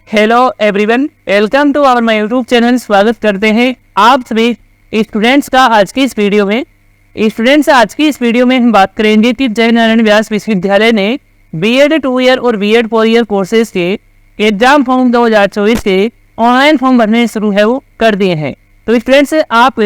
Hello everyone, welcome to our my YouTube channel. स्वागत करते हैं आप सभी स्टूडेंट्स का आज की इस वीडियो में। आज की इस वीडियो में हम बात करेंगे कि जय नारायण व्यास विश्वविद्यालय ने बीएड 2 ईयर और बीएड 4 ईयर कोर्सेज के एग्जाम फॉर्म 2024 के ऑनलाइन फॉर्म भरने शुरू है वो कर दिए हैं। तो स्टूडेंट्स, आप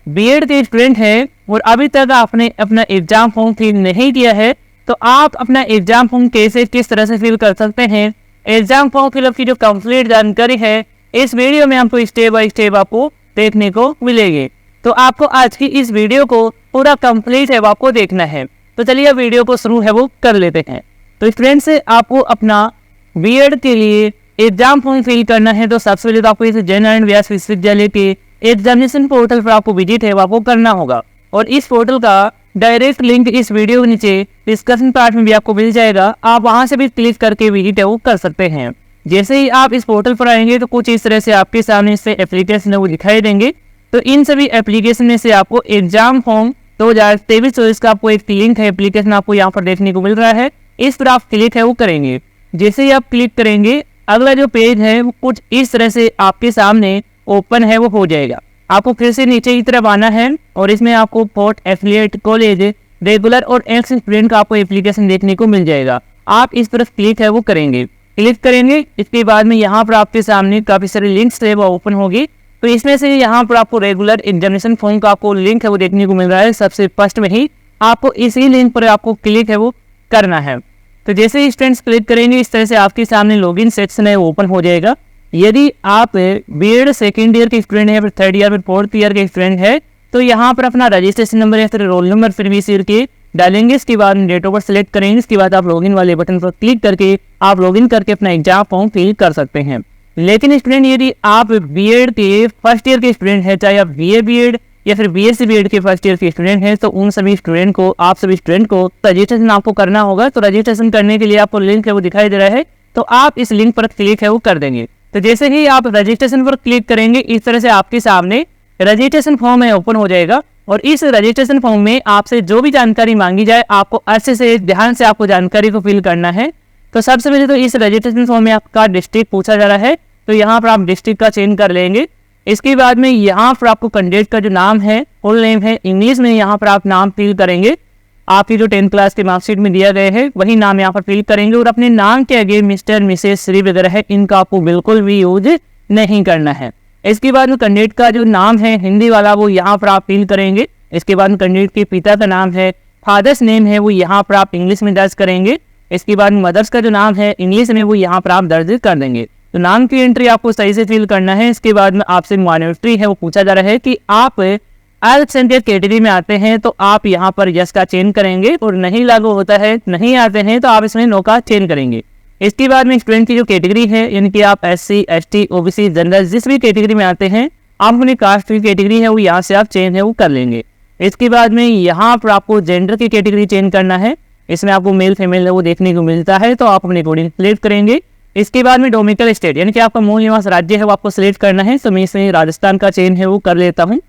बीएड के स्टूडेंट हैं और अभी तक आपने अपना एग्जाम फॉर्म फिल नहीं किया है, तो आप अपना एग्जाम फॉर्म कैसे किस तरह से फिल कर सकते हैं, एग्जाम फॉर्म फिलअप की जो कंप्लीट जानकारी है इस वीडियो में हमको स्टेप बाय स्टेप आपको देखने को मिलेगी। तो आपको आज की इस वीडियो को पूरा कंप्लीट है वो आपको देखना है। तो चलिए वीडियो को शुरू है वो कर लेते हैं। तो स्टूडेंट्स, आपको अपना बीएड के लिए एग्जाम फॉर्म फिल करना है तो सबसे पहले तो आपको इस जय नारायण व्यास विश्वविद्यालय के एग्जामिनेशन पोर्टल पर आपको विजिट है वो आपको करना होगा। और इस पोर्टल का डायरेक्ट लिंक इस वीडियो के नीचे डिस्कशन पार्ट में भी आपको मिल जाएगा। आप वहां से भी क्लिक करके विजिट है वो कर सकते हैं। जैसे ही आप इस पोर्टल पर आएंगे तो कुछ इस तरह से आपके सामने से एप्लीकेशन है वो दिखाई देंगे। तो इन सभी एप्लीकेशन में से आपको एग्जाम फॉर्म 2023-24 का आपको एक लिंक है, एप्लीकेशन आपको यहाँ पर देखने को मिल रहा है। इस पर आप क्लिक है वो करेंगे। जैसे ही आप क्लिक करेंगे अगला जो पेज है वो कुछ इस तरह से आपके सामने ओपन है वो हो जाएगा। आपको फिर से नीचे की तरफ आना है और इसमें आपको पोर्ट एफिलिएट कॉलेज रेगुलर और एक्स स्टूडेंट का आपको एप्लीकेशन देखने को मिल जाएगा। आप इस तरफ क्लिक है वो करेंगे। क्लिक करेंगे इसके बाद में यहाँ पर आपके सामने काफी सारे लिंक्स है वो ओपन होगी। तो इसमें से यहाँ पर आपको रेगुलर एग्जामिनेशन फॉर्म का आपको लिंक है वो देखने को मिल रहा है। सबसे फर्स्ट में ही आपको इसी लिंक पर आपको क्लिक है वो करना है। तो जैसे ही स्टूडेंट्स क्लिक करेंगे इस तरह से आपके सामने लॉगिन सेक्शन है ओपन हो जाएगा। यदि आप बीएड सेकेंड ईयर के स्टूडेंट है, फिर थर्ड ईयर, फिर फोर्थ ईयर के स्टूडेंट है तो यहाँ पर अपना रजिस्ट्रेशन नंबर या फिर रोल नंबर फिर भी ईयर के डालेंगे। इसके बाद डेट ऑफ बर्थ सेलेक्ट करेंगे। इसके बाद आप लॉगिन वाले बटन पर क्लिक करके आप लॉगिन करके अपना एग्जाम फॉर्म फिल कर सकते हैं। लेकिन स्टूडेंट, यदि आप बीएड के फर्स्ट ईयर के स्टूडेंट है, चाहे आप बीए बीएड या फिर बीएससी बीएड के फर्स्ट ईयर के स्टूडेंट हैं, तो उन सभी स्टूडेंट को रजिस्ट्रेशन आपको करना होगा। तो रजिस्ट्रेशन करने के लिए आपको लिंक है वो दिखाई दे रहा है, तो आप इस लिंक पर क्लिक है वो कर देंगे। तो जैसे ही आप रजिस्ट्रेशन पर क्लिक करेंगे इस तरह से आपके सामने रजिस्ट्रेशन फॉर्म है ओपन हो जाएगा। और इस रजिस्ट्रेशन फॉर्म में आपसे जो भी जानकारी मांगी जाए आपको अच्छे से ध्यान से आपको जानकारी को फिल करना है। तो सबसे पहले तो इस रजिस्ट्रेशन फॉर्म में आपका डिस्ट्रिक्ट पूछा जा रहा है, तो यहाँ पर आप डिस्ट्रिक्ट का चेंज कर लेंगे। इसके बाद में यहाँ पर आपको कैंडिडेट का जो नाम है, फुल नेम है, इंग्लिश में यहाँ पर आप नाम फिल करेंगे। आपकी जो 10th क्लास के मार्कशीट में दिया गया है वही नाम यहाँ पर फिल करेंगे। और अपने नाम के आगे मिस्टर, मिसेस, श्री वगैरह है इनका आपको बिल्कुल भी यूज नहीं करना है। इसके बाद में कैंडिडेट का जो नाम है हिंदी वाला वो यहाँ पर आप फिल करेंगे। इसके बाद कैंडिडेट के पिता का नाम है, फादर्स नेम है वो यहाँ पर आप इंग्लिश में दर्ज करेंगे। इसके बाद मदर्स का जो नाम है इंग्लिश में वो यहाँ पर आप दर्ज कर देंगे। तो नाम की एंट्री आपको सही से फिल करना है। इसके बाद में आपसे माइनॉरिटी है वो पूछा जा रहा है कि आप अल्पसंख्यक कैटेगरी में आते हैं, तो आप यहाँ पर यस का चेंज करेंगे। और नहीं लागू होता है, नहीं आते हैं, तो आप इसमें नो का चेंज करेंगे। इसके बाद में स्टूडेंट की जो कैटेगरी है, यानी कि आप एससी, एसटी, ओबीसी, जनरल जिस भी कैटेगरी में आते हैं, आप अपनी कास्ट की कैटेगरी है वो यहाँ से आप चेंज है वो कर लेंगे। इसके बाद में यहाँ पर आपको जेंडर की कैटेगरी चेंज करना है। इसमें आपको मेल फीमेल है वो देखने को मिलता है, तो आप अपने अकॉर्डिंग सिलेक्ट करेंगे। इसके बाद में डोमिकल स्टेट यानी कि आपका मूल निवास राज्य है वो आपको सिलेक्ट करना है। तो मैं इसमें राजस्थान का चेंज है वो कर लेता हूँ।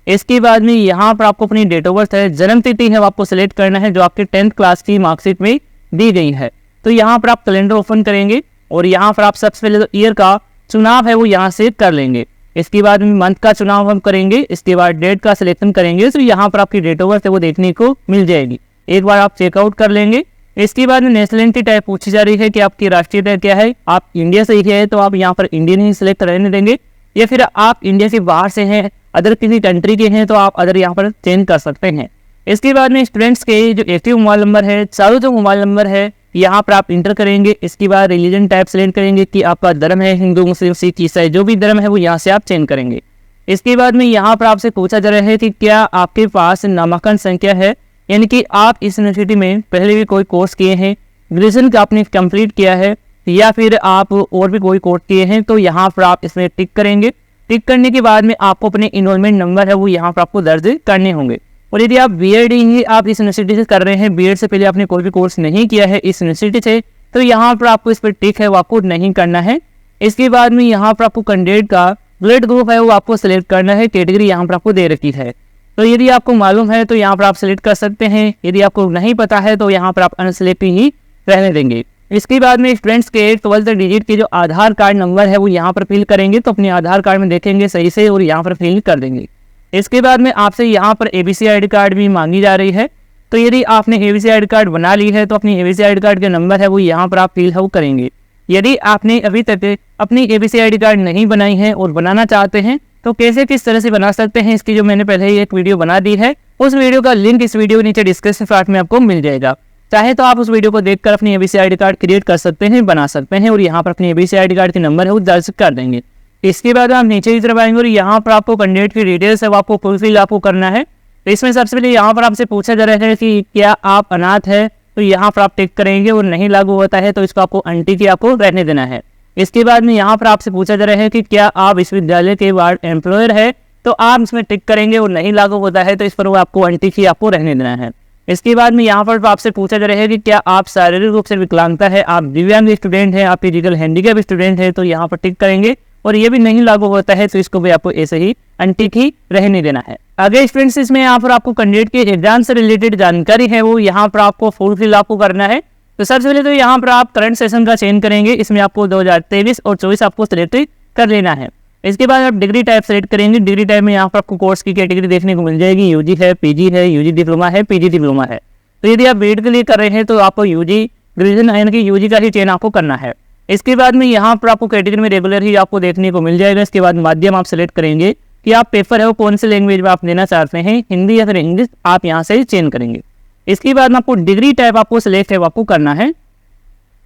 इसके बाद में यहाँ पर आपको अपनी डेट ऑफ बर्थ है, जन्म तिथि है वो आपको सिलेक्ट करना है जो आपके 10th क्लास की मार्कशीट में दी गई है। तो यहाँ पर आप कैलेंडर ओपन करेंगे और यहाँ पर आप सबसे पहले तो ईयर का चुनाव है वो यहाँ से कर लेंगे। इसके बाद में मंथ का चुनाव हम करेंगे। इसके बाद डेट का सिलेक्शन करेंगे, तो यहाँ पर आपकी डेट ऑफ बर्थ है वो देखने को मिल जाएगी। एक बार आप चेकआउट कर लेंगे। इसके बाद में नेशनलिटी टाइप पूछी जा रही है कि आपकी राष्ट्रीयता क्या है। आप इंडिया से ही है तो आप यहाँ पर इंडियन ही सिलेक्ट रहने देंगे, या फिर आप इंडिया से बाहर से हैं, अदर किसी कंट्री के हैं, तो आप अदर यहाँ पर चेंज कर सकते हैं। इसके बाद में स्टूडेंट्स के जो एक्टिव मोबाइल नंबर है, चालू जो मोबाइल नंबर है यहाँ पर आप इंटर करेंगे। इसके बाद रिलीजन टाइप सेलेक्ट करेंगे कि आपका धर्म है हिंदू, मुस्लिम, सिख, ईसाई, जो भी धर्म है वो यहाँ से आप चेंज करेंगे। इसके बाद में यहाँ पर आपसे पूछा जा रहा है कि क्या आपके पास नामांकन संख्या है, यानी कि आप इस यूनिवर्सिटी में पहले भी कोई कोर्स किए हैं, ग्रेजुएशन का आपने कंप्लीट किया है, या फिर आप और भी कोई कोर्स किए हैं, तो यहाँ पर आप इसमें टिक करेंगे। टिक करने के बाद में आपको अपने इनरोलमेंट नंबर है वो यहाँ पर आपको दर्ज करने होंगे। और यदि आप बीएड ही आप इस यूनिवर्सिटी से कर रहे हैं, बीएड से पहले आपने कोई भी कोर्स नहीं किया है इस यूनिवर्सिटी से, तो यहाँ पर आपको इस पर टिक है वो आपको नहीं करना है। इसके बाद में यहाँ पर आपको कैंडिडेट का ब्लड ग्रुप है वो आपको सिलेक्ट करना है। कैटेगरी यहाँ पर आपको दे रखी है, तो यदि आपको मालूम है तो यहाँ पर आप सिलेक्ट कर सकते हैं। यदि आपको नहीं पता है तो यहाँ पर आप अनसिलेक्ट ही रहने देंगे। इसके बाद में स्टूडेंट्स के 12th डिजिट के जो आधार कार्ड नंबर है वो यहाँ पर फिल करेंगे, तो अपने आधार कार्ड में देखेंगे सही से और यहाँ पर फिल कर देंगे। इसके बाद में आपसे यहाँ पर ABC ID कार्ड भी मांगी जा रही है, तो यदि आपने ABC ID कार्ड बना ली है तो अपनी ABC ID कार्ड का नंबर है वो यहाँ पर आप फिल करेंगे। यदि आपने अभी तक अपनी ABC ID कार्ड नहीं बनाई है और बनाना चाहते हैं तो कैसे किस तरह से बना सकते हैं, इसकी जो मैंने पहले ही एक वीडियो बना दी है, उस वीडियो का लिंक इस वीडियो के नीचे डिस्क्रिप्शन पार्ट में आपको मिल जाएगा। चाहे तो आप उस वीडियो को देखकर अपनी ABC ID कार्ड क्रिएट कर सकते हैं, बना सकते हैं और यहाँ पर अपनी ABC ID कार्ड के नंबर है वो दर्ज कर देंगे। इसके बाद आप नीचे की तरफ आएंगे और यहाँ पर आपको कैंडिडेट की डिटेल्स है वो आपको फुलफिल आपको करना है। तो इसमें सबसे पहले यहाँ पर आपसे पूछा जा रहा है कि क्या आप अनाथ है, तो यहाँ पर आप टिक करेंगे और नहीं लागू होता है तो इसको आपको अनटिक आपको रहने देना है। इसके बाद में यहाँ पर आपसे पूछा जा रहा है कि क्या आप विश्वविद्यालय के वार्ड एम्प्लॉयर है, तो आप इसमें टिक करेंगे और नहीं लागू होता है तो इस पर वो आपको अनटिक ही आपको रहने देना है। इसके बाद में यहाँ पर आपसे पूछा जा रहा है कि क्या आप शारीरिक रूप से विकलांगता है, आप दिव्यांग स्टूडेंट है, आप फिजिकल हैंडीकैप स्टूडेंट है, तो यहाँ पर टिक करेंगे और ये भी नहीं लागू होता है तो इसको भी आपको ऐसे ही अनटिक ही रहने देना है। आगे स्टूडेंट्स इसमें यहाँ पर आपको कैंडिडेट के एग्जाम से रिलेटेड जानकारी है वो यहाँ पर आपको फुलफिल आपको करना है। तो सबसे पहले तो यहाँ पर आप करंट सेशन का चयन करेंगे, इसमें आपको 2023 और 24 आपको सिलेक्ट कर लेना है। इसके बाद आप डिग्री टाइप सेलेक्ट करेंगे। डिग्री टाइप में यहाँ पर आपको कोर्स की कैटेगरी देखने को मिल जाएगी, यूजी है, पीजी है, यूजी डिप्लोमा है, पीजी डिप्लोमा है। तो यदि आप बीएड के लिए कर रहे हैं तो आपको यूजी ग्रेजुएशन यानी कि यूजी का ही चयन आपको करना है। इसके बाद में यहाँ पर आपको कैटेगरी में रेगुलर ही आपको देखने को मिल जाएगा। इसके बाद माध्यम आप सेलेक्ट करेंगे कि आप पेपर है वो कौन से लैंग्वेज में आप देना चाहते हैं, हिंदी या फिर इंग्लिश, आप यहाँ से चेंज करेंगे। इसके बाद में आपको डिग्री टाइप आपको सिलेक्ट है वो आपको करना है।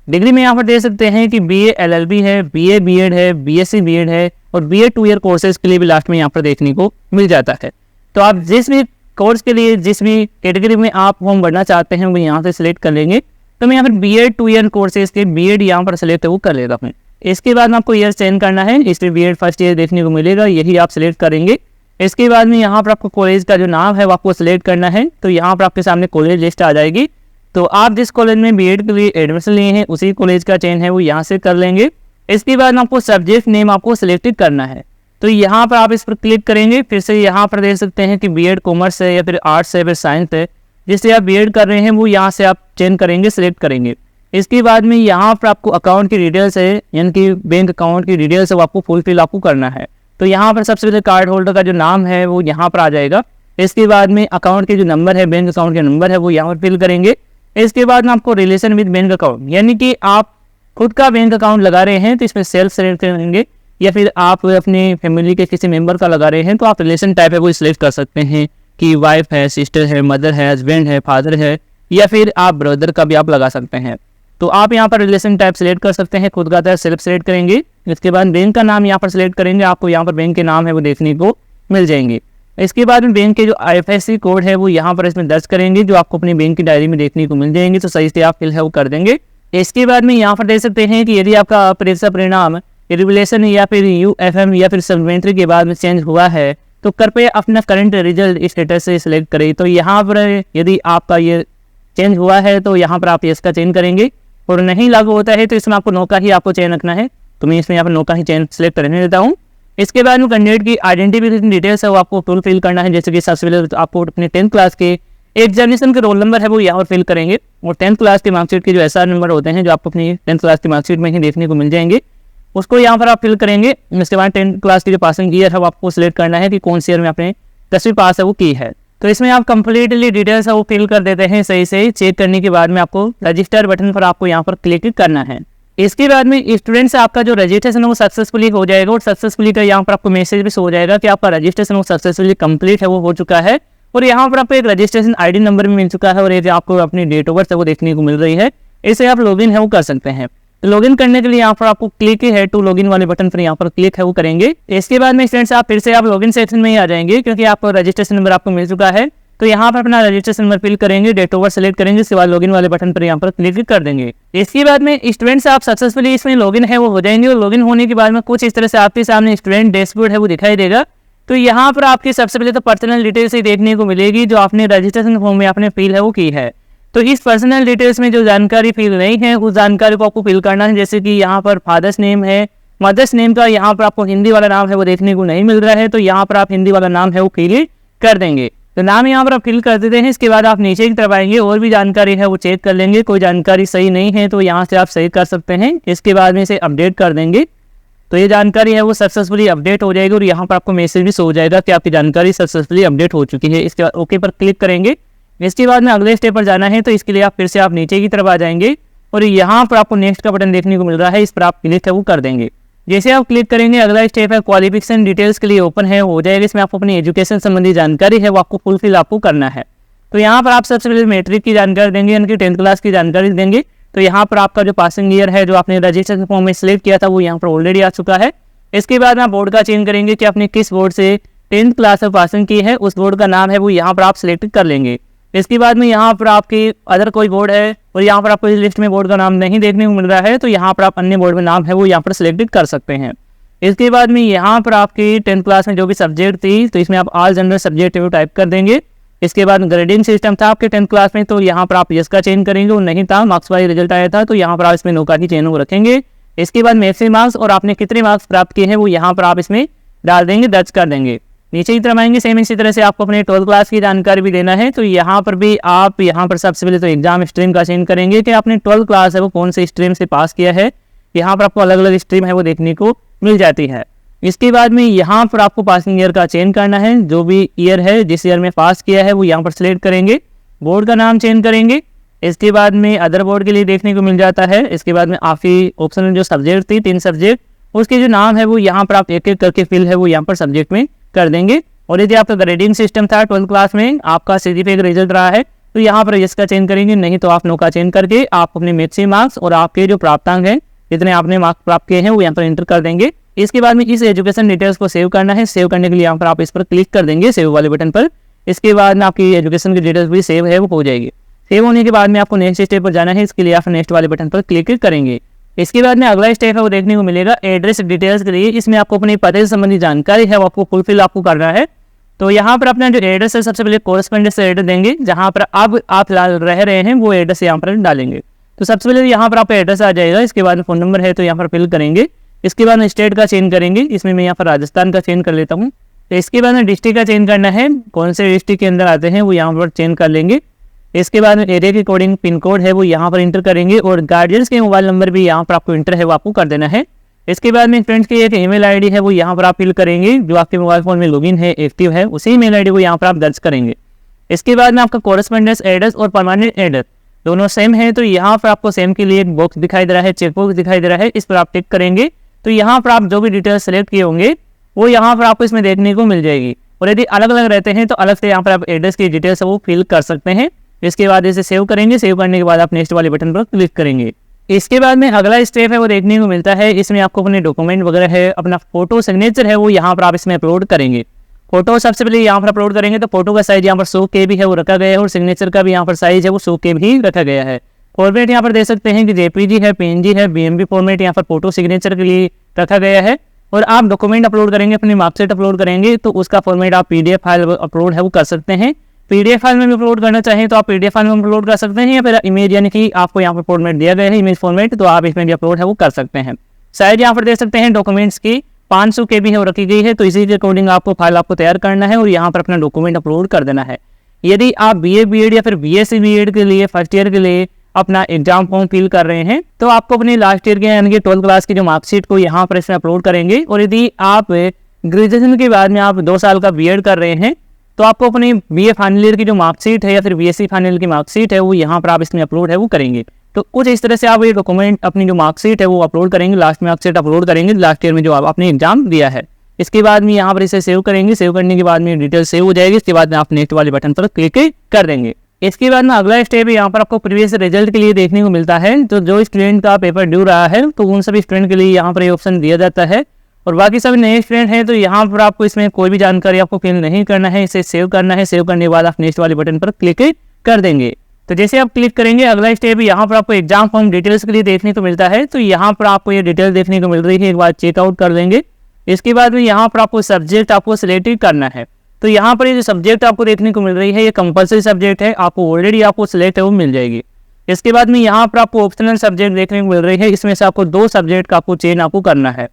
डिग्री में यहाँ पर दे सकते हैं कि BA LLB है, BA BEd है, BSc BEd है और BA 2 ईयर कोर्सेज के लिए भी लास्ट में यहाँ पर देखने को मिल जाता है। तो आप जिस भी कोर्स के लिए जिस भी कैटेगरी में आप फॉर्म भरना चाहते हैं वो यहाँ से सिलेक्ट कर लेंगे। तो मैं यहाँ पर BA 2 ईयर कोर्सेज के BEd यहाँ पर सिलेक्ट वो कर लेता हूँ। इसके बाद में आपको ईयर चेंज करना है, इसलिए BEd फर्स्ट ईयर देखने को मिलेगा, यही आप सिलेक्ट करेंगे। इसके बाद में यहाँ पर आपको कॉलेज का जो नाम है वो आपको सिलेक्ट करना है। तो यहाँ पर आपके सामने कॉलेज लिस्ट आ जाएगी, तो आप जिस कॉलेज में BEd के लिए एडमिशन लिए हैं उसी कॉलेज का चयन है वो यहाँ से कर लेंगे। इसके बाद आपको सब्जेक्ट नेम आपको सिलेक्ट करना है, तो यहाँ पर आप इस पर क्लिक करेंगे। फिर से यहाँ पर देख सकते हैं कि BEd कॉमर्स है या फिर आर्ट्स है या फिर साइंस है, जिससे आप BEd कर रहे हैं वो यहाँ से आप चेंज करेंगे, सिलेक्ट करेंगे। इसके बाद में यहाँ पर आपको अकाउंट की डिटेल्स है यानी कि बैंक अकाउंट की डिटेल्स है वो आपको फुलफिल आपको करना है। तो यहाँ पर सबसे पहले कार्ड होल्डर का जो नाम है वो यहाँ पर आ जाएगा। इसके बाद में अकाउंट के जो नंबर है, बैंक अकाउंट का नंबर है वो यहाँ पर फिल करेंगे। इसके बाद में आपको रिलेशन विद बैंक अकाउंट यानी कि आप खुद का बैंक अकाउंट लगा रहे हैं तो इसमें सेल्फ सेलेक्ट करेंगे, या फिर आप अपने फैमिली के किसी मेंबर का लगा रहे हैं तो आप रिलेशन टाइप है वो सिलेक्ट कर सकते हैं कि वाइफ है, सिस्टर है, मदर है, हस्बैंड है, फादर है, या फिर आप ब्रदर का भी आप लगा सकते हैं। तो आप यहाँ पर रिलेशन टाइप सेलेक्ट कर सकते हैं, खुद का तो सेल्फ सेलेक्ट करेंगे। इसके बाद बैंक का नाम यहाँ पर सेलेक्ट करेंगे, आपको यहाँ पर बैंक के नाम है वो देखने को मिल जाएंगे। इसके बाद में बैंक के जो IFSC कोड है वो यहाँ पर इसमें दर्ज करेंगे, जो आपको अपनी बैंक की डायरी में देखने को मिल जाएंगे। तो सही से आप फिल है वो कर देंगे। इसके बाद में यहाँ पर देख सकते हैं कि यदि आपका परीक्षा परिणाम रिवलेशन या फिर UFM या फिर सप्लीमेंट्री के बाद में चेंज हुआ है तो कृपया अपना करंट रिजल्ट स्टेटस से सिलेक्ट करें। तो यहाँ पर यदि आपका ये चेंज हुआ है तो यहाँ पर आप इसका चेंज करेंगे, और नहीं लागू होता है तो इसमें आपको नो का ही आपको चयन रखना है। तो मैं इसमें यहाँ पर नो का ही चयन सिलेक्ट करने देता हूँ। इसके बाद में कैंडिडेट की आइडेंटिफिकेशन डिटेल्स है वो आपको फुलफिल करना है। जैसे कि सबसे पहले आपको अपने 10th क्लास के एग्जामिनेशन के रोल नंबर है वो यहाँ पर फिल करेंगे, और 10th क्लास के मार्कशीट के जो SR नंबर होते हैं जो आपको अपनी 10th क्लास की मार्कशीट में ही देखने को मिल जाएंगे, उसको यहाँ पर आप फिल करेंगे। इसके बाद 10th क्लास की जो पासिंग ईयर है वो आपको सिलेक्ट करना है कि कौन सी ईयर में आपने 10वीं पास है वो की है। तो इसमें आप कंप्लीटली डिटेल्स है वो फिल कर देते हैं सही से। चेक करने के बाद में आपको रजिस्टर बटन पर आपको यहाँ पर क्लिक करना है। इसके बाद में स्टूडेंट से आपका जो रजिस्ट्रेशन है वो सक्सेसफुली हो जाएगा, और सक्सेसफुली का यहाँ पर आपको मैसेज भी हो जाएगा कि आपका रजिस्ट्रेशन वो सक्सेसफुली कंप्लीट है वो हो चुका है। और यहाँ पर आपको एक रजिस्ट्रेशन ID नंबर भी मिल चुका है, और एक आपको अपनी डेट ऑफ बर्थ है वो देखने को मिल रही है। इसे आप लॉगिन है वो कर सकते हैं। तो लॉगिन करने के लिए यहाँ पर आपको क्लिक है टू लॉगिन वाले बटन पर यहाँ पर क्लिक है वो करेंगे। इसके बाद में स्टूडेंट्स आप फिर से आप लॉगिन सेक्शन में ही आ जाएंगे, क्योंकि आपको रजिस्ट्रेशन नंबर आपको मिल चुका है। तो यहाँ पर अपना रजिस्ट्रेशन नंबर फिल करेंगे, डेट ऑफ बर्थ सेलेक्ट करेंगे, इसके बाद लॉगिन वाले बटन पर यहाँ पर क्लिक कर देंगे। इसके बाद में स्टूडेंट्स आप सक्सेसफुली इसमें लॉगिन है वो हो जाएंगे, और लॉगिन होने के बाद में कुछ इस तरह से आपके सामने स्टूडेंट डैशबोर्ड है वो दिखाई देगा। तो यहाँ पर आपकी सबसे पहले तो पर्सनल डिटेल्स ही देखने को मिलेगी जो आपने रजिस्ट्रेशन फॉर्म में आपने फिल है वो की है। तो इस पर्सनल डिटेल्स में जो जानकारी फिल नहीं है उस जानकारी को आपको फिल करना है। जैसे कि यहाँ पर फादर्स नेम है, मदर्स नेम का यहाँ पर आपको हिंदी वाला नाम है वो देखने को नहीं मिल रहा है, तो यहाँ पर आप हिंदी वाला नाम है वो फिल कर देंगे। तो नाम यहाँ पर आप फिल कर देते हैं। इसके बाद आप नीचे की तरफ आएंगे, और भी जानकारी है वो चेक कर लेंगे। कोई जानकारी सही नहीं है तो यहाँ से आप सही कर सकते हैं। इसके बाद में इसे अपडेट कर देंगे तो ये जानकारी है वो सक्सेसफुली अपडेट हो जाएगी और यहाँ पर आपको मैसेज भी शो हो जाएगा कि आपकी जानकारी सक्सेसफुली अपडेट हो चुकी है। इसके बाद ओके पर क्लिक करेंगे। इसके बाद में अगले स्टेप पर जाना है तो इसके लिए आप फिर से आप नीचे की तरफ आ जाएंगे और यहाँ पर आपको नेक्स्ट का बटन देखने को मिल रहा है, इस पर आप क्लिक है वो कर देंगे। जैसे आप क्लिक करेंगे अगला स्टेप है क्वालिफिकेशन डिटेल्स के लिए ओपन है हो जाएगा। इसमें आपको अपनी एजुकेशन संबंधी जानकारी है वो आपको फुलफिल आपको करना है। तो यहाँ पर आप सबसे पहले मैट्रिक की जानकारी देंगे, यानी कि 10th क्लास की जानकारी देंगे। तो यहाँ पर आपका जो पासिंग ईयर है जो आपने रजिस्ट्रेशन फॉर्म में सिलेक्ट किया था वो यहाँ पर ऑलरेडी आ चुका है। इसके बाद आप बोर्ड का चेंज करेंगे कि आपने किस बोर्ड से 10th क्लास में पासिंग की है, उस बोर्ड का नाम है वो यहाँ पर आप सिलेक्ट कर लेंगे। इसके बाद में यहाँ पर आपकी अदर कोई बोर्ड है और यहाँ पर आपको इस लिस्ट में बोर्ड का नाम नहीं देखने को मिल रहा है तो यहाँ पर आप अन्य बोर्ड में नाम है वो यहाँ पर सिलेक्ट कर सकते हैं। इसके बाद में यहाँ पर आपकी 10th क्लास में जो भी सब्जेक्ट थी तो इसमें आप ऑल जनरल सब्जेक्ट वो टाइप कर देंगे। इसके बाद ग्रेडिंग सिस्टम था आपके 10th क्लास में तो यहाँ पर आप यस का चेंज करेंगे, और नहीं था मार्क्स वाइज रिजल्ट आया था तो यहाँ पर आप इसमें नो का ही चेंज रखेंगे। इसके बाद मैक्सिमम मार्क्स और आपने कितने मार्क्स प्राप्त किए हैं वो यहाँ पर आप इसमें डाल देंगे, दर्ज कर देंगे। नीचे की तरफ आएंगे सेम इसी तरह से आपको अपने 12th क्लास की जानकारी भी देना है। तो यहाँ पर भी आप यहाँ पर सबसे पहले तो एग्जाम स्ट्रीम का चेंज करेंगे कि आपने 12th क्लास है वो कौन से स्ट्रीम से पास किया है। यहाँ पर आपको अलग अलग स्ट्रीम है वो देखने को मिल जाती है। इसके बाद में यहाँ पर आपको पासिंग ईयर का चेंज करना है, जो भी ईयर है जिस ईयर में पास किया है वो यहाँ पर सिलेक्ट करेंगे। बोर्ड का नाम चेंज करेंगे। इसके बाद में अदर बोर्ड के लिए देखने को मिल जाता है। इसके बाद में आपकी ऑप्शनल जो सब्जेक्ट थी 3 सब्जेक्ट उसके जो नाम है वो यहाँ पर आप एक एक करके फिल है वो यहाँ पर सब्जेक्ट में कर देंगे। और यदि आपका ग्रेडिंग सिस्टम था 12th क्लास में आपका CGPA का रिजल्ट रहा है तो यहाँ पर यस का चेंज करेंगे, नहीं तो आप नो का चेंज करके आप अपने मैक्सिमम मार्क्स और आपके जो प्राप्तांक हैं जितने आपने मार्क्स प्राप्त किए हैं वो यहाँ पर एंटर कर देंगे। इसके बाद में इस एजुकेशन डिटेल्स को सेव करना है। सेव करने के लिए यहाँ पर आप इस पर क्लिक कर देंगे सेव वाले बटन पर। इसके बाद में आपकी एजुकेशन की डिटेल्स भी सेव है वो हो जाएगी। सेव होने के बाद में आपको नेक्स्ट स्टेप पर जाना है, इसके लिए आप नेक्स्ट वाले बटन पर क्लिक करेंगे। इसके बाद में अगला स्टेप है वो देखने को मिलेगा एड्रेस डिटेल्स के लिए। इसमें आपको अपने पते से संबंधी जानकारी है वो आपको फुलफिल आपको करना है। तो यहाँ पर अपना जो एड्रेस है सबसे पहले कोरेस्पोंडेंस एड्रेस देंगे, जहाँ पर अब आप रह रहे हैं वो एड्रेस यहाँ पर डालेंगे। तो सबसे पहले यहाँ पर आप एड्रेस आ जाएगा। इसके बाद में फ़ोन नंबर है तो यहाँ पर फिल करेंगे। इसके बाद में स्टेट का चेंज करेंगे, इसमें मैं यहाँ पर राजस्थान का चेंज कर लेता हूँ। तो इसके बाद में डिस्ट्रिक्ट का चेंज करना है, कौन से डिस्ट्रिक्ट के अंदर आते हैं वो यहाँ पर चेंज कर लेंगे। इसके बाद में एरिया के अकॉर्डिंग पिन कोड है वो यहाँ पर इंटर करेंगे और गार्जियंस के मोबाइल नंबर भी यहाँ पर आपको इंटर है वो आपको कर देना है। इसके बाद में फ्रेंड्स की एक ईमेल आईडी है वो यहाँ पर आप फिल करेंगे, जो आपके मोबाइल फोन में लॉगिन है एक्टिव है उसी ईमेल आईडी को यहाँ पर आप दर्ज करेंगे। इसके बाद में आपका कोरेस्पोंडेंस एड्रेस और परमानेंट एड्रेस दोनों सेम है तो यहाँ पर आपको सेम के लिए एक बॉक्स दिखाई दे रहा है, चेक बॉक्स दिखाई दे रहा है, इस पर आप टिक करेंगे। तो यहाँ पर आप जो भी डिटेल्स सेलेक्ट किए होंगे वो यहाँ पर आपको इसमें देखने को मिल जाएगी। और यदि अलग अलग रहते हैं तो अलग से यहाँ पर आप एड्रेस की डिटेल्स वो फिल कर सकते हैं। इसके बाद इसे सेव करेंगे। सेव करने के बाद आप नेक्स्ट वाले बटन पर क्लिक करेंगे। इसके बाद में अगला स्टेप है वो देखने को मिलता है, इसमें आपको अपने डॉक्यूमेंट वगैरह है, अपना फोटो सिग्नेचर है वो यहाँ पर आप इसमें अपलोड करेंगे। फोटो सबसे पहले यहाँ पर अपलोड करेंगे तो फोटो का साइज यहाँ पर 100 KB है वो रखा गया है और सिग्नेचर का भी यहाँ पर साइज है वो 100 KB ही रखा गया है। फॉर्मेट यहाँ पर दे सकते हैं कि JPG है, PNG है, BMP फॉर्मेट यहाँ पर फोटो सिग्नेचर के लिए रखा गया है। और आप डॉक्यूमेंट अपलोड करेंगे, अपनी मार्कशीट अपलोड करेंगे तो उसका फॉर्मेट आप PDF फाइल अपलोड है वो कर सकते हैं। PDF फाइल में भी अपलोड करना चाहें तो आप PDF फाइल में अपलोड कर सकते हैं, या फिर इमेज यानी कि आपको यहाँ पर फॉर्मेट दिया गया है इमेज फॉर्मेट तो आप इसमें भी अपलोड है वो कर सकते हैं। साइज यहाँ पर दे सकते हैं डॉक्यूमेंट्स की 500 KB है वो रखी गई है तो इसी के अकॉर्डिंग आपको फाइल आपको तैयार करना है और यहाँ पर अपना डॉक्यूमेंट अपलोड कर देना है। यदि आप BA BEd या फिर BSc BEd के लिए फर्स्ट ईयर के लिए अपना एग्जाम फॉर्म फिल कर रहे हैं तो आपको अपने लास्ट ईयर के यानी कि 12th क्लास की जो मार्कशीट को यहाँ पर इसमें अपलोड करेंगे। और यदि आप ग्रेजुएशन के बाद में आप 2 साल का BEd कर रहे हैं तो आपको अपनी BA फाइनल ईयर की जो मार्कशीट है या फिर BSc फाइनल ईयर की मार्कशीट है वो यहाँ पर आप इसमें अपलोड है वो करेंगे। तो कुछ इस तरह से आप ये डॉक्यूमेंट अपनी जो मार्कशीट है वो अपलोड करेंगे, लास्ट में मार्कशीट अपलोड करेंगे लास्ट ईयर में जो आपने एग्जाम दिया है। इसके बाद में यहाँ पर इसे सेव करेंगे। सेव करने के बाद में डिटेल सेव हो जाएगी। इसके बाद में आप नेक्स्ट वाले बटन पर क्लिक कर देंगे। इसके बाद में अगला स्टेप यहाँ पर आपको प्रीवियस रिजल्ट के लिए देखने को मिलता है। तो जो स्टूडेंट का पेपर ड्यू रहा है तो उन सभी स्टूडेंट के लिए यहाँ पर ये ऑप्शन दिया जाता है। और बाकी सभी नए स्टूडेंट हैं तो यहाँ पर आपको इसमें कोई भी जानकारी आपको फिल नहीं करना है, इसे सेव करना है। सेव करने के बाद आप नेक्स्ट वाले बटन पर क्लिक कर देंगे। तो जैसे आप क्लिक करेंगे अगला स्टेप यहाँ पर आपको एग्जाम फॉर्म डिटेल्स के लिए देखने को मिलता है। तो यहाँ पर आपको ये डिटेल देखने को मिल रही है, एक बार चेकआउट कर देंगे। इसके बाद में यहाँ पर आपको सब्जेक्ट आपको सिलेक्ट करना है। तो यहाँ पर ये जो सब्जेक्ट आपको देखने को मिल रही है ये कंपलसरी सब्जेक्ट है, आपको ऑलरेडी आपको सिलेक्ट है वो मिल जाएगी। इसके बाद में यहाँ पर आपको ऑप्शनल सब्जेक्ट देखने को मिल रही है, इसमें से आपको 2 सब्जेक्ट का आपको चेंज आपको करना है।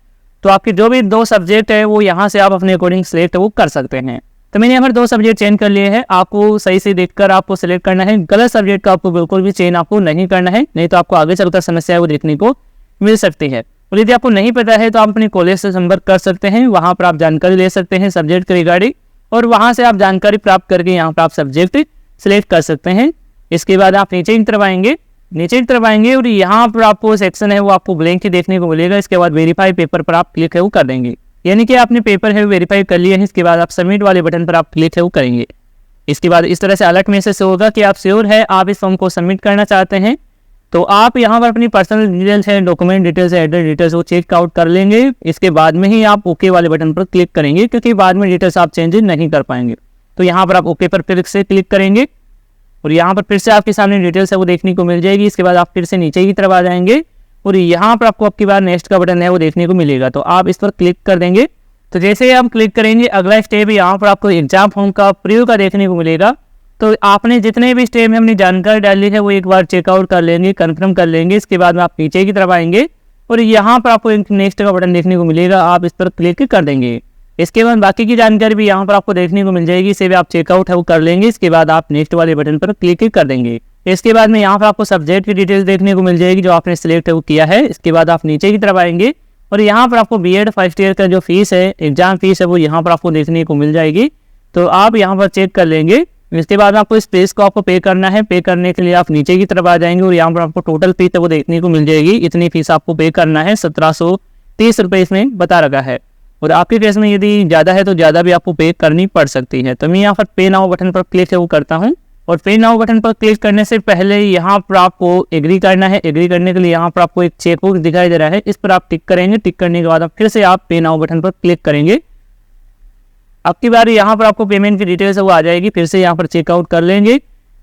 तो आपके जो भी 2 सब्जेक्ट है वो यहाँ से आप अपने अकॉर्डिंग सिलेक्ट वो कर सकते हैं। तो मैंने यहाँ पर 2 सब्जेक्ट चेंज कर लिए हैं। आपको सही से देखकर आपको सिलेक्ट करना है। गलत सब्जेक्ट का आपको बिल्कुल भी चेंज आपको नहीं करना है, नहीं तो आपको आगे चलकर समस्या है वो देखने को मिल सकती है। और यदि आपको नहीं पता है तो आप अपने कॉलेज से संपर्क कर सकते हैं, वहाँ पर आप जानकारी ले सकते हैं सब्जेक्ट के रिगार्डिंग, और वहाँ से आप जानकारी प्राप्त करके यहाँ पर आप सब्जेक्ट सिलेक्ट कर सकते हैं। इसके बाद आप नीचे की तरफ आएंगे और यहाँ पर आपको सेक्शन है वो आपको ब्लैंक ही देखने को मिलेगा। इसके बाद वेरीफाई पेपर पर आप क्लिक है वो कर देंगे, यानी कि आपने पेपर है वेरीफाई कर लिया है। इसके बाद आप सबमिट वाले बटन पर आप क्लिक है वो करेंगे। इसके बाद इस तरह से अलर्ट मैसेज होगा कि आप श्योर है आप इस फॉर्म को सबमिट करना चाहते हैं। तो आप यहाँ पर अपनी पर्सनल डिटेल्स है, डॉक्यूमेंट डिटेल्स है, एड्रेस डिटेल्स वो चेक आउट कर लेंगे। इसके बाद में ही आप ओके वाले बटन पर क्लिक करेंगे, क्योंकि बाद में डिटेल्स आप चेंज नहीं कर पाएंगे। तो यहाँ पर आप ओके पर फिर से क्लिक करेंगे और यहाँ पर फिर से आपके सामने डिटेल्स है वो देखने को मिल जाएगी। इसके बाद आप फिर से नीचे की तरफ आ जाएंगे और यहाँ पर आपको आपकी बार नेक्स्ट का बटन है वो देखने को मिलेगा, तो आप इस पर क्लिक कर देंगे। तो जैसे ही आप क्लिक करेंगे अगला स्टेप यहाँ पर आपको एग्जाम फॉर्म का प्रीव्यू का देखने को मिलेगा। तो आपने जितने भी स्टेप में अपनी जानकारी डाली है वो एक बार चेकआउट कर लेंगे, कंफर्म कर लेंगे। इसके बाद में आप नीचे की तरफ आएंगे और यहाँ पर आपको एक नेक्स्ट का बटन देखने को मिलेगा, आप इस पर क्लिक कर देंगे। इसके बाद बाकी की जानकारी भी यहाँ पर आपको देखने को मिल जाएगी, इसे भी आप चेकआउट है वो कर लेंगे। इसके बाद आप नेक्स्ट वाले बटन पर क्लिक कर देंगे। इसके बाद में यहाँ पर आपको सब्जेक्ट की डिटेल्स देखने को मिल जाएगी जो आपने सिलेक्ट है वो किया है। इसके बाद आप नीचे की तरफ आएंगे और यहाँ पर आपको बीएड फर्स्ट ईयर का जो फीस है, एग्जाम फीस है, वो यहाँ पर आपको देखने को मिल जाएगी। तो आप यहाँ पर चेक कर लेंगे। इसके बाद आपको इस फीस को आपको पे करना है। पे करने के लिए आप नीचे की तरफ आ जाएंगे और यहाँ पर आपको टोटल फीस है वो देखने को मिल जाएगी। इतनी फीस आपको पे करना है, 1730 रुपये इसमें बता रखा है। और आपके केस में यदि ज़्यादा है तो ज़्यादा भी आपको पे करनी पड़ सकती है। तो मैं यहाँ पर पे नाउ बटन पर क्लिक है वो करता हूँ और पे नाउ बटन पर क्लिक करने से पहले यहाँ पर आपको एग्री करना है। एग्री करने के लिए यहाँ पर आपको एक चेकबुक दिखाई दे रहा है, इस पर आप टिक करेंगे। टिक करने के बाद आप फिर से आप पे नाउ बटन पर क्लिक करेंगे। अब की बार यहाँ पर आपको पेमेंट की डिटेल्स वो आ जाएगी, फिर से यहाँ पर चेकआउट कर लेंगे।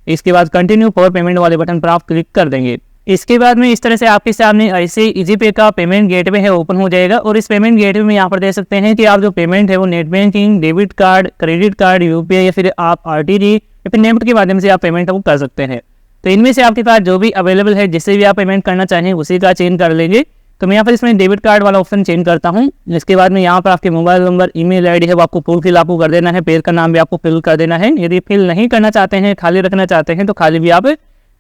इसके बाद कंटिन्यू फॉर पेमेंट वाले बटन पर आप क्लिक कर देंगे। इसके बाद में इस तरह से आपके सामने ऐसे इजी पे का पेमेंट गेटवे है ओपन हो जाएगा और इस पेमेंट गेटवे में यहाँ पर देख सकते हैं कि आप जो पेमेंट है वो net banking, debit card, credit card, UPI या फिर आप आरटीजी या फिर नेफ्ट के माध्यम से आप पेमेंट वो कर सकते हैं। तो इनमें से आपके पास जो भी अवेलेबल है, जिससे भी आप पेमेंट करना चाहें उसी का चेंज कर लेंगे। तो मैं यहाँ पर इसमें डेबिट कार्ड वाला ऑप्शन चेंज करता हूँ। इसके बाद में यहाँ पर आपके मोबाइल नंबर, ईमेल आईडी है वो आपको फुल फिल आपको कर देना है। पेड़ का नाम भी आपको फिल कर देना है। यदि फिल नहीं करना चाहते हैं, खाली रखना चाहते हैं तो खाली भी आप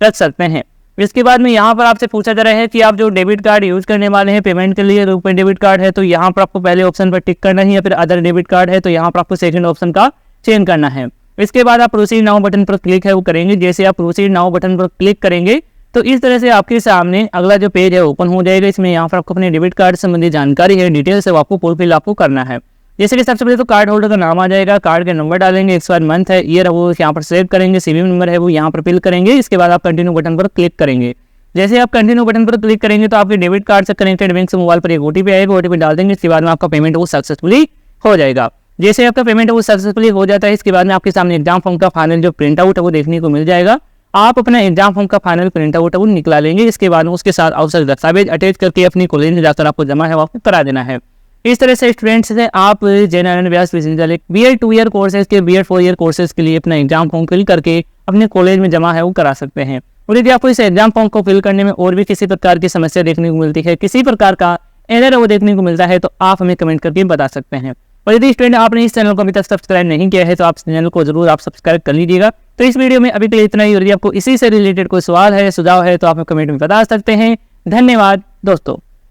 रख सकते हैं। इसके बाद में यहाँ पर आपसे पूछा जा रहा है कि आप जो डेबिट कार्ड यूज करने वाले हैं पेमेंट के लिए, रुपए डेबिट कार्ड है तो यहाँ पर आपको पहले ऑप्शन पर टिक करना है, या फिर अदर डेबिट कार्ड है तो यहाँ पर आपको सेकंड ऑप्शन का चेंज करना है। इसके बाद आप प्रोसीड नाउ बटन पर क्लिक है वो करेंगे। जैसे आप प्रोसीड नाउ बटन पर क्लिक करेंगे तो इस तरह से आपके सामने अगला जो पेज है ओपन हो जाएगा। इसमें यहाँ पर आपको अपने डेबिट कार्ड संबंधी जानकारी है, डिटेल्स है, वो आपको फुलफिल आपको करना है। जैसे कि सबसे पहले तो कार्ड होल्डर का नाम आ जाएगा, कार्ड का नंबर डालेंगे, एक्सपायर मंथ है, ईयर है वो यहाँ पर सेलेक्ट करेंगे, सीवी नंबर है वो यहाँ पर फिल करेंगे। इसके बाद आप कंटिन्यू बटन पर क्लिक करेंगे। जैसे आप कंटिन्यू बटन पर क्लिक करेंगे तो आपके डेबिट कार्ड से कनेक्टेड बैंक से मोबाइल पर एक ओटीपी आएगा, ओटीपी डाल देंगे। इसके बाद में आपका पेमेंट वो सक्सेसफुली हो जाएगा। जैसे आपका पेमेंट वो सक्सेसफुली हो जाता है, इसके बाद में आपके सामने एग्जाम फॉर्म का फाइनल जो प्रिंट आउट है वो देखने को मिल जाएगा। आप अपना एग्जाम फॉर्म का फाइनल प्रिंट आउट है वो निकला लेंगे। इसके बाद उसके साथ आवश्यक दस्तावेज अटैच करके अपनी कॉलेज में जाकर आपको जमा है वो आपको करा देना है। इस तरह से स्टूडेंट्स से आप जय नारायण व्यास विश्वविद्यालय बीएड 2 ईयर कोर्सेज के बीएड 4 ईयर कोर्सेज के लिए अपना एग्जाम फॉर्म फिल करके अपने कॉलेज में जमा है वो करा सकते हैं। और यदि आपको इस एग्जाम फॉर्म को फिल करने में और भी किसी प्रकार की समस्या देखने को मिलती है, किसी प्रकार का एरर वो देखने को मिलता है, तो आप हमें कमेंट करके बता सकते हैं। और यदि स्टूडेंट आपने इस चैनल को अभी तक सब्सक्राइब नहीं किया है तो आप चैनल को जरूर आप सब्सक्राइब कर लीजिएगा। तो इस वीडियो में अभी के लिए इतना ही। यदि आपको इसी से रिलेटेड कोई सवाल है, सुझाव है तो आप कमेंट में बता सकते हैं। धन्यवाद दोस्तों।